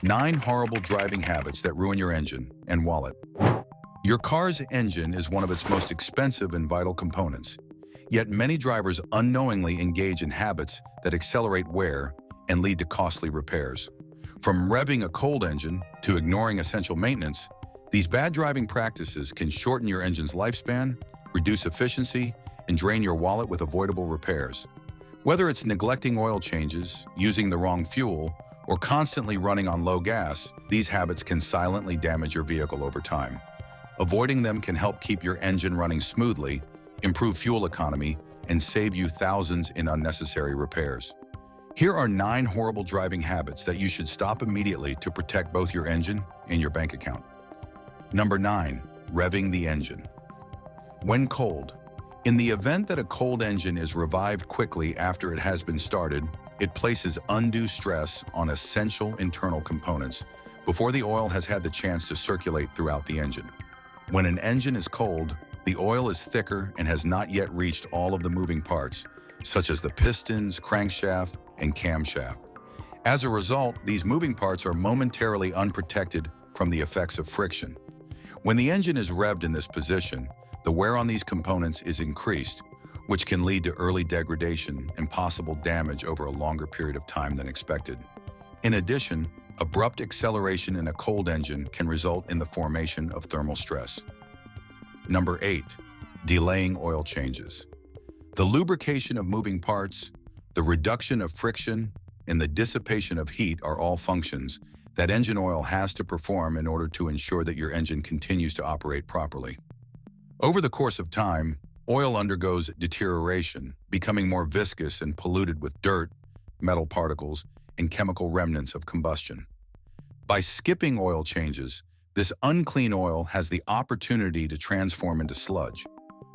9 horrible driving habits that ruin your engine and wallet. Your car's engine is one of its most expensive and vital components. Yet many drivers unknowingly engage in habits that accelerate wear and lead to costly repairs. From revving a cold engine to ignoring essential maintenance, these bad driving practices can shorten your engine's lifespan, reduce efficiency, and drain your wallet with avoidable repairs. Whether it's neglecting oil changes, using the wrong fuel, or constantly running on low gas, these habits can silently damage your vehicle over time. Avoiding them can help keep your engine running smoothly, improve fuel economy, and save you thousands in unnecessary repairs. Here are 9 horrible driving habits that you should stop immediately to protect both your engine and your bank account. Number 9. Revving the engine. When cold. In the event that a cold engine is revived quickly after it has been started, it places undue stress on essential internal components before the oil has had the chance to circulate throughout the engine. When an engine is cold, the oil is thicker and has not yet reached all of the moving parts, such as the pistons, crankshaft, and camshaft. As a result, these moving parts are momentarily unprotected from the effects of friction. When the engine is revved in this position, the wear on these components is increased, which can lead to early degradation and possible damage over a longer period of time than expected. In addition, abrupt acceleration in a cold engine can result in the formation of thermal stress. Number 8. Delaying oil changes. The lubrication of moving parts, the reduction of friction, and the dissipation of heat are all functions that engine oil has to perform in order to ensure that your engine continues to operate properly. Over the course of time, oil undergoes deterioration, becoming more viscous and polluted with dirt, metal particles, and chemical remnants of combustion. By skipping oil changes, this unclean oil has the opportunity to transform into sludge,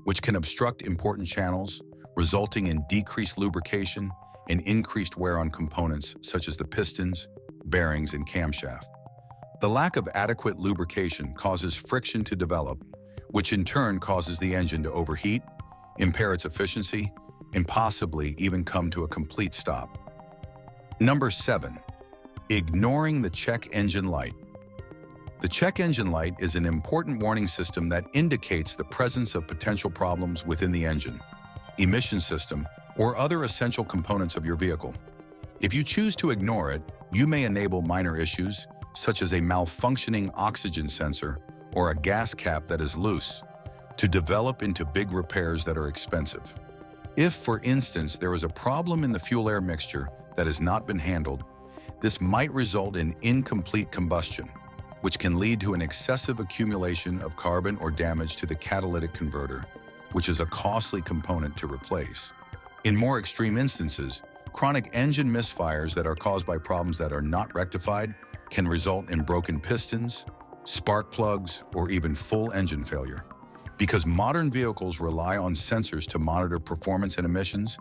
which can obstruct important channels, resulting in decreased lubrication and increased wear on components such as the pistons, bearings, and camshaft. The lack of adequate lubrication causes friction to develop, which in turn causes the engine to overheat, impair its efficiency, and possibly even come to a complete stop. Number 7. Ignoring the check engine light. The check engine light is an important warning system that indicates the presence of potential problems within the engine, emission system, or other essential components of your vehicle. If you choose to ignore it, you may enable minor issues, such as a malfunctioning oxygen sensor or a gas cap that is loose, to develop into big repairs that are expensive. If, for instance, there is a problem in the fuel-air mixture that has not been handled, this might result in incomplete combustion, which can lead to an excessive accumulation of carbon or damage to the catalytic converter, which is a costly component to replace. In more extreme instances, chronic engine misfires that are caused by problems that are not rectified can result in broken pistons, spark plugs, or even full engine failure. Because modern vehicles rely on sensors to monitor performance and emissions,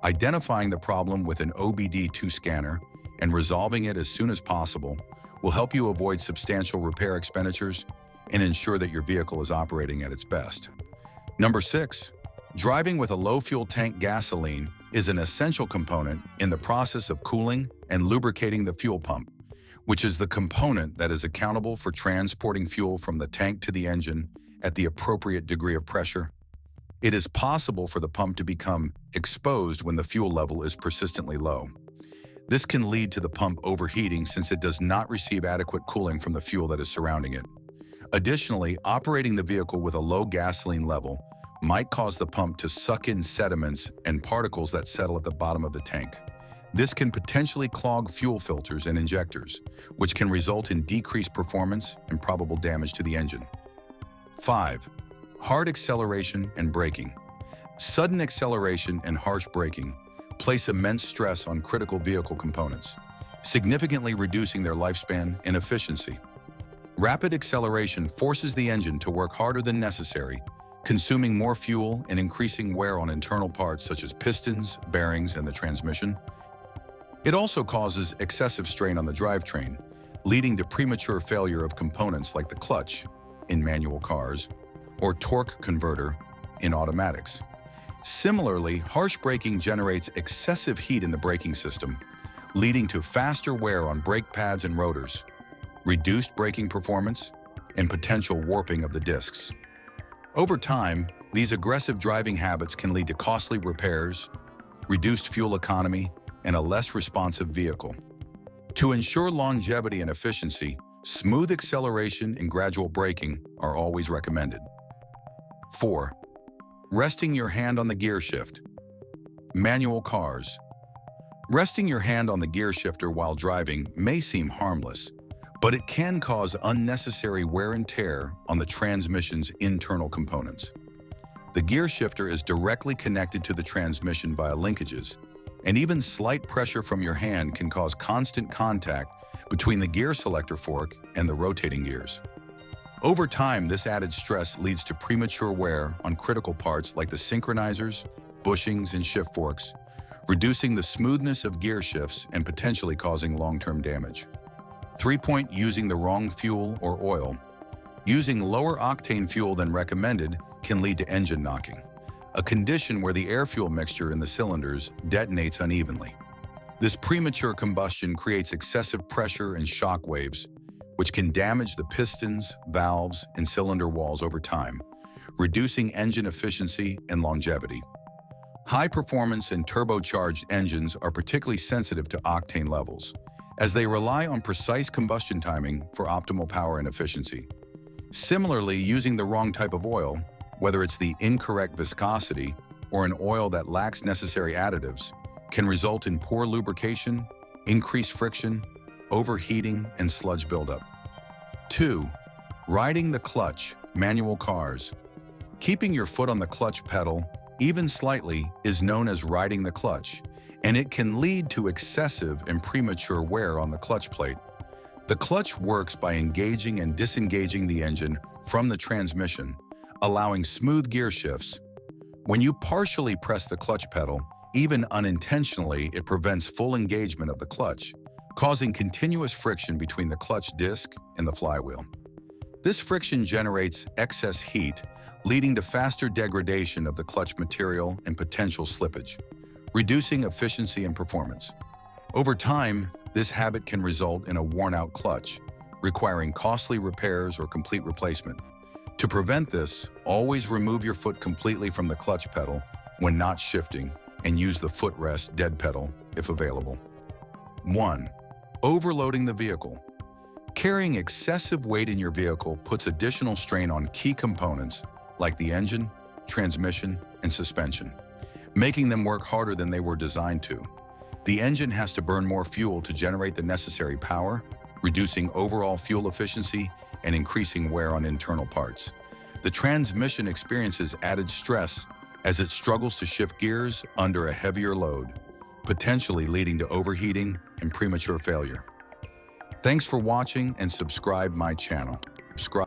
identifying the problem with an OBD2 scanner and resolving it as soon as possible will help you avoid substantial repair expenditures and ensure that your vehicle is operating at its best. Number 6. Driving with a low-fuel tank gasoline is an essential component in the process of cooling and lubricating the fuel pump, which is the component that is accountable for transporting fuel from the tank to the engine at the appropriate degree of pressure. It is possible for the pump to become exposed when the fuel level is persistently low. This can lead to the pump overheating since it does not receive adequate cooling from the fuel that is surrounding it. Additionally, operating the vehicle with a low gasoline level might cause the pump to suck in sediments and particles that settle at the bottom of the tank. This can potentially clog fuel filters and injectors, which can result in decreased performance and probable damage to the engine. 5. Hard acceleration and braking. Sudden acceleration and harsh braking place immense stress on critical vehicle components, significantly reducing their lifespan and efficiency. Rapid acceleration forces the engine to work harder than necessary, consuming more fuel and increasing wear on internal parts such as pistons, bearings, and the transmission. It also causes excessive strain on the drivetrain, leading to premature failure of components like the clutch in manual cars or torque converter in automatics. Similarly, harsh braking generates excessive heat in the braking system, leading to faster wear on brake pads and rotors, reduced braking performance, and potential warping of the discs. Over time, these aggressive driving habits can lead to costly repairs, reduced fuel economy, and a less responsive vehicle. To ensure longevity and efficiency, smooth acceleration and gradual braking are always recommended. 4. Resting your hand on the gear shift. Manual cars. Resting your hand on the gear shifter while driving may seem harmless, but it can cause unnecessary wear and tear on the transmission's internal components. The gear shifter is directly connected to the transmission via linkages, and even slight pressure from your hand can cause constant contact between the gear selector fork and the rotating gears. Over time, this added stress leads to premature wear on critical parts like the synchronizers, bushings, and shift forks, reducing the smoothness of gear shifts and potentially causing long-term damage. 3. Using the wrong fuel or oil. Using lower octane fuel than recommended can lead to engine knocking, a condition where the air-fuel mixture in the cylinders detonates unevenly. This premature combustion creates excessive pressure and shock waves, which can damage the pistons, valves, and cylinder walls over time, reducing engine efficiency and longevity. High-performance and turbocharged engines are particularly sensitive to octane levels, as they rely on precise combustion timing for optimal power and efficiency. Similarly, using the wrong type of oil, whether it's the incorrect viscosity or an oil that lacks necessary additives, can result in poor lubrication, increased friction, overheating, and sludge buildup. 2. Riding the clutch, manual cars. Keeping your foot on the clutch pedal, even slightly, is known as riding the clutch, and it can lead to excessive and premature wear on the clutch plate. The clutch works by engaging and disengaging the engine from the transmission, allowing smooth gear shifts. When you partially press the clutch pedal, even unintentionally, it prevents full engagement of the clutch, causing continuous friction between the clutch disc and the flywheel. This friction generates excess heat, leading to faster degradation of the clutch material and potential slippage, reducing efficiency and performance. Over time, this habit can result in a worn-out clutch, requiring costly repairs or complete replacement. To prevent this, always remove your foot completely from the clutch pedal when not shifting and use the footrest dead pedal if available. 1. Overloading the vehicle. Carrying excessive weight in your vehicle puts additional strain on key components like the engine, transmission, and suspension, making them work harder than they were designed to. The engine has to burn more fuel to generate the necessary power, reducing overall fuel efficiency and increasing wear on internal parts. The transmission experiences added stress as it struggles to shift gears under a heavier load, potentially leading to overheating and premature failure. Thanks for watching and subscribe my channel. Subscribe